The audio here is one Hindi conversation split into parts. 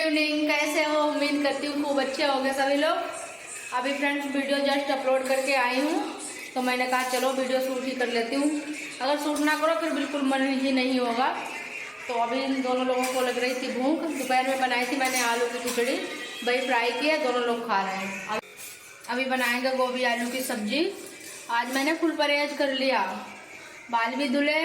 इवनिंग, कैसे हो? उम्मीद करती हूँ खूब अच्छे होंगे सभी लोग। अभी फ्रेंड्स वीडियो जस्ट अपलोड करके आई हूँ, तो मैंने कहा चलो वीडियो शूट ही कर लेती हूँ। अगर शूट ना करो फिर बिल्कुल मन ही नहीं होगा। तो अभी इन दोनों लोगों को लग रही थी भूख। दोपहर में बनाई थी मैंने आलू की खिचड़ी, वही फ्राई की है, दोनों लोग खा रहे हैं। अभी बनाएंगे गोभी आलू की सब्जी। आज मैंने फुल परहेज कर लिया, बाल भी धुले,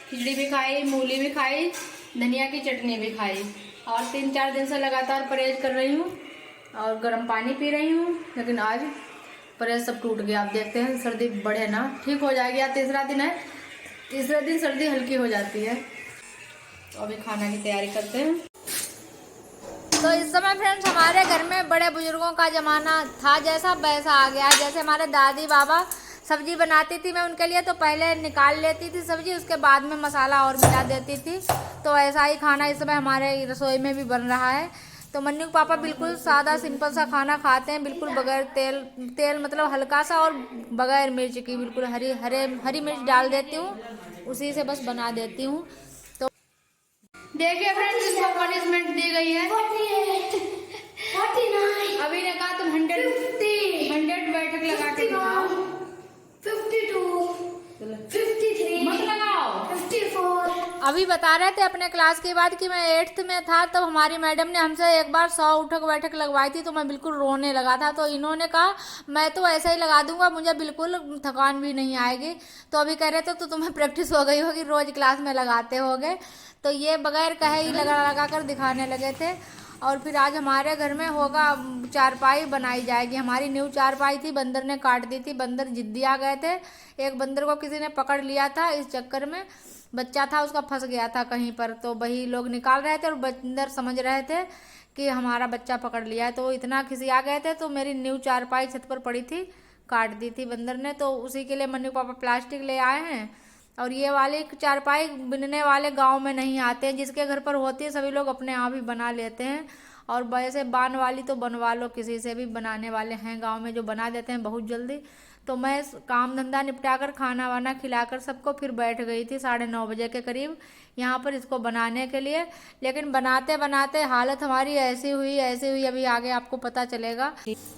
खिचड़ी भी खाई, मूली भी खाई, धनिया की चटनी भी खाई और 3-4 दिन से लगातार परहेज कर रही हूँ और गर्म पानी पी रही हूँ। लेकिन आज परहेज सब टूट गया। आप देखते हैं सर्दी बढ़े ना, ठीक हो जाएगी। आज तीसरा दिन है, तीसरे दिन सर्दी हल्की हो जाती है। तो अभी खाना की तैयारी करते हैं। तो इस समय फ्रेंड्स हमारे घर में बड़े बुजुर्गों का ज़माना था, जैसा वैसा आ गया। जैसे हमारे दादी बाबा सब्जी बनाती थी मैं उनके लिए, तो पहले निकाल लेती थी सब्जी, उसके बाद में मसाला और मिला देती थी। तो ऐसा ही खाना इस समय हमारे रसोई में भी बन रहा है। तो मन्नू के पापा बिल्कुल सादा सिंपल सा खाना खाते हैं, बिल्कुल बगैर तेल मतलब हल्का सा और बगैर मिर्च की, बिल्कुल हरी मिर्च डाल देती हूँ, उसी से बस बना देती हूँ। तो देखिए फ्रेंड्स, इसको पनिशमेंट दी गई है। 49 अभी ने कहा तुम 100 बैठक लगा के दिखाओ। 52 53 मत लगाओ। 54 अभी बता रहे थे अपने क्लास की बात कि मैं 8th में था, तब हमारी मैडम ने हमसे एक बार 100 उठक बैठक लगवाई थी, तो मैं बिल्कुल रोने लगा था। तो इन्होंने कहा मैं तो ऐसे ही लगा दूंगा, मुझे बिल्कुल थकान भी नहीं आएगी। तो अभी कह रहे थे तो तुम्हें प्रैक्टिस हो गई होगी, रोज क्लास में लगाते होगे। तो ये बगैर कहे ही लगा कर दिखाने लगे थे। और फिर आज हमारे घर में होगा चारपाई बनाई जाएगी। हमारी न्यू चारपाई थी, बंदर ने काट दी थी। बंदर जिद्दी आ गए थे, एक बंदर को किसी ने पकड़ लिया था, इस चक्कर में बच्चा था उसका फंस गया था कहीं पर। तो वही लोग निकाल रहे थे और बंदर समझ रहे थे कि हमारा बच्चा पकड़ लिया है, तो इतना किसी आ गए थे। तो मेरी न्यू चारपाई छत पर पड़ी थी, काट दी थी बंदर ने। तो उसी के लिए मन्नू पापा प्लास्टिक ले आए हैं। और ये वाले चारपाई बिनने वाले गांव में नहीं आते, जिसके घर पर होती है सभी लोग अपने आप ही बना लेते हैं। और वैसे बान वाली तो बनवा लो, किसी से भी बनाने वाले हैं गांव में जो बना देते हैं बहुत जल्दी। तो मैं काम धंधा निपटा कर खाना वाना खिलाकर सबको फिर बैठ गई थी 9:30 बजे के करीब यहाँ पर इसको बनाने के लिए। लेकिन बनाते बनाते हालत हमारी ऐसी हुई, अभी आगे आपको पता चलेगा।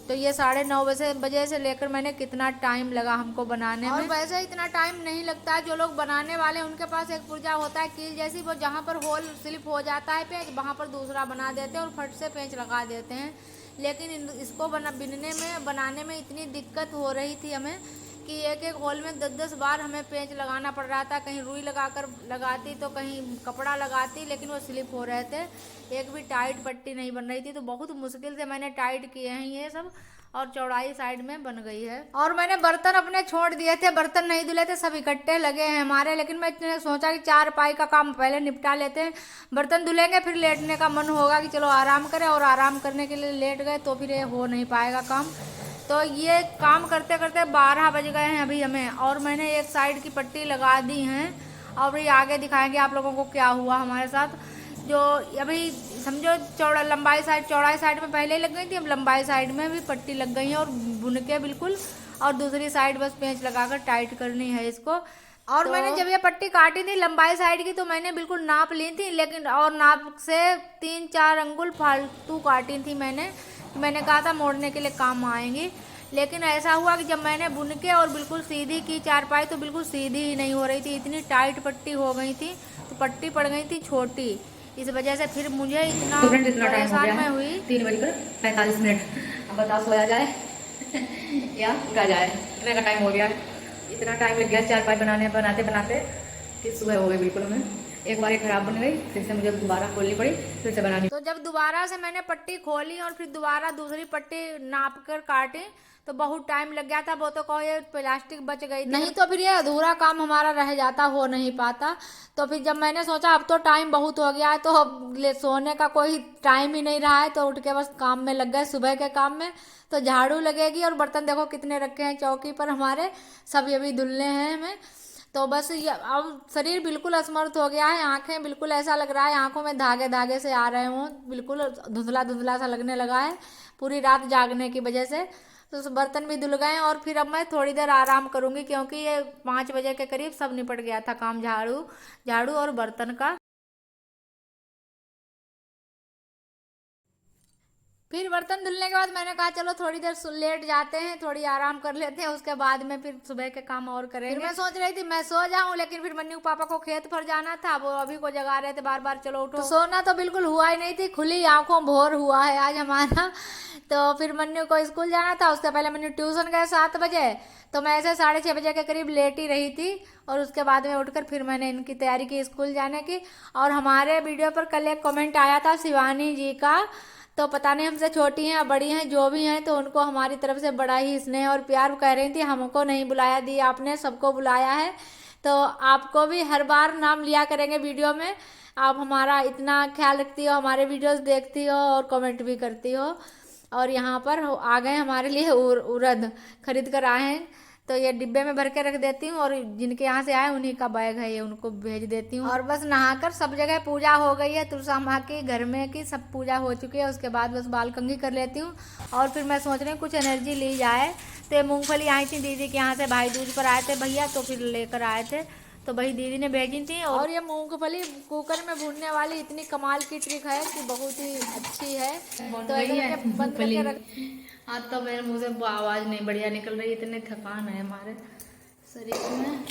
तो ये 9:30 बजे से लेकर मैंने कितना टाइम लगा हमको बनाने में। और वैसे इतना टाइम नहीं लगता है, जो लोग बनाने वाले उनके पास एक पुर्जा होता है कील जैसी, वो जहाँ पर होल स्लिप हो जाता है पेंच, वहाँ पर दूसरा बना देते हैं और फट से पेंच लगा देते हैं। लेकिन इसको बनाने में इतनी दिक्कत हो रही थी हमें कि एक एक होल में 10-10 बार हमें पेंच लगाना पड़ रहा था। कहीं रुई लगाती तो कहीं कपड़ा लगाती, लेकिन वो स्लिप हो रहे थे। एक भी टाइट पट्टी नहीं बन रही थी, तो बहुत मुश्किल से मैंने टाइट किए हैं ये सब। और चौड़ाई साइड में बन गई है। और मैंने बर्तन अपने छोड़ दिए थे, बर्तन नहीं धुले थे, सब इकट्ठे लगे हैं हमारे। लेकिन मैं सोचा कि चारपाई का काम पहले निपटा लेते हैं, बर्तन धुलेंगे फिर लेटने का मन होगा कि चलो आराम करें। और आराम करने के लिए लेट गए तो फिर ये हो नहीं पाएगा काम। तो ये काम करते करते 12 बज गए हैं अभी हमें। और मैंने एक साइड की पट्टी लगा दी है, और ये आगे दिखाएंगे आप लोगों को क्या हुआ हमारे साथ। जो अभी समझो चौड़ाई साइड में पहले ही लग गई थी, अब लंबाई साइड में भी पट्टी लग गई है और बुन के बिल्कुल। और दूसरी साइड बस पेंच लगाकर टाइट करनी है इसको। और तो मैंने जब ये पट्टी काटी थी लंबाई साइड की, तो मैंने बिल्कुल नाप ली थी, लेकिन और नाप से 3-4 अंगुल फालतू काटी थी मैंने कहा था मोड़ने के लिए काम आएंगी। लेकिन ऐसा हुआ कि जब मैंने बुन के और बिल्कुल सीधी की चारपाई, तो बिल्कुल सीधी ही नहीं हो रही थी, इतनी टाइट पट्टी हो गई थी। तो पट्टी पड़ गई थी छोटी, इस वजह से फिर मुझे इतना परेशान मैं हुई। 3:45। अब बताओ सोया जाए या उठा जाए, इतने का टाइम हो गया। इतना टाइम लग गया चारपाई बनाते बनाते कि सुबह हो गई बिल्कुल। हमें एक बार खराब बन गई, फिर से मुझे दोबारा खोलनी पड़ी, फिर से बनानी। तो जब दोबारा से मैंने पट्टी खोली और फिर दोबारा दूसरी पट्टी नाप कर काटी, तो बहुत टाइम लग गया था। वो तो कहो ये प्लास्टिक बच गई थी, नहीं तो फिर ये अधूरा काम हमारा रह जाता, हो नहीं पाता। तो फिर जब मैंने सोचा अब तो टाइम बहुत हो गया है, तो अब सोने का कोई टाइम ही नहीं रहा है, तो उठ के बस काम में लग गए, सुबह के काम में। तो झाड़ू लगेगी और बर्तन देखो कितने रखे हैं चौकी पर हमारे, सब ये भी धुलने हैं हमें। तो बस ये अब शरीर बिल्कुल असमर्थ हो गया है, आंखें बिल्कुल ऐसा लग रहा है आंखों में धागे धागे से आ रहे हों, बिल्कुल धुंधला धुंधला सा लगने लगा है पूरी रात जागने की वजह से। तो बर्तन भी धुल गए और फिर अब मैं थोड़ी देर आराम करूंगी, क्योंकि ये 5 बजे के करीब सब निपट गया था काम, झाड़ू और बर्तन का। फिर बर्तन धुलने के बाद मैंने कहा चलो थोड़ी देर लेट जाते हैं, थोड़ी आराम कर लेते हैं, उसके बाद में फिर सुबह के काम और करेंगे। फिर मैं सोच रही थी मैं सो जाऊं, लेकिन फिर मन्नू पापा को खेत पर जाना था, वो अभी को जगा रहे थे बार बार चलो उठो। तो सोना तो बिल्कुल हुआ ही नहीं थी, खुली आंखों भोर हुआ है आज हमारा। तो फिर मन्नू को स्कूल जाना था, उससे पहले मन्नू ट्यूशन गए 7 बजे, तो मैं ऐसे 6:30 बजे के करीब लेट ही रही थी। और उसके बाद में उठकर फिर मैंने इनकी तैयारी की स्कूल जाने की। और हमारे वीडियो पर कल एक कमेंट आया था शिवानी जी का, तो पता नहीं हमसे छोटी हैं या बड़ी हैं, जो भी हैं, तो उनको हमारी तरफ से बड़ा ही स्नेह और प्यार कह रही थी। हमको नहीं बुलाया दी आपने, सबको बुलाया है, तो आपको भी हर बार नाम लिया करेंगे वीडियो में। आप हमारा इतना ख्याल रखती हो, हमारे वीडियोस देखती हो और कमेंट भी करती हो। और यहाँ पर आ गए हमारे लिए उड़द खरीद कर आए हैं, तो ये डिब्बे में भर के रख देती हूँ, और जिनके यहाँ से आए उन्हीं का बैग है ये, उनको भेज देती हूँ। और बस नहाकर सब जगह पूजा हो गई है, तुलसा माँ की, घर में की सब पूजा हो चुकी है। उसके बाद बस बाल कंघी कर लेती हूँ, और फिर मैं सोच रही हूँ कुछ एनर्जी ली जाए। तो ये मूँगफली आई थी दीदी के यहाँ से, भाई दूज पर आए थे भैया, तो फिर लेकर आए थे, तो वही दीदी ने भेजी थी। और ये मूंगफली कुकर में भूनने वाली इतनी कमाल की ट्रिक है कि बहुत ही अच्छी है। तो बंद करके रख। आज तो मेरे मुंह से आवाज नहीं बढ़िया निकल रही, इतने थकान है हमारे शरीर में।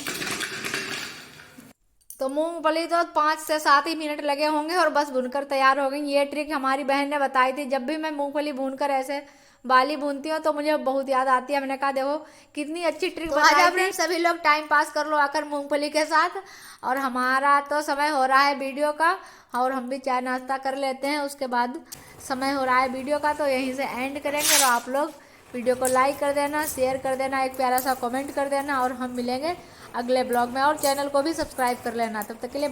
तो मूंगफली तो 5 से 7 ही मिनट लगे होंगे और बस भूनकर तैयार हो गई। ये ट्रिक हमारी बहन ने बताई थी। जब भी मैं मूंगफली भूनकर ऐसे बाली भूनती हूँ तो मुझे बहुत याद आती है। मैंने कहा देखो कितनी अच्छी ट्रिक बताई थी। सभी लोग टाइम पास कर लो आकर मूंगफली के साथ। और हमारा तो समय हो रहा है वीडियो का, और हम भी चाय नाश्ता कर लेते हैं, उसके बाद समय हो रहा है वीडियो का, तो यहीं से एंड करेंगे। और आप लोग वीडियो को लाइक कर देना, शेयर कर देना, एक प्यारा सा कमेंट कर देना, और हम मिलेंगे अगले ब्लॉग में। और चैनल को भी सब्सक्राइब कर लेना। तब तक के लिए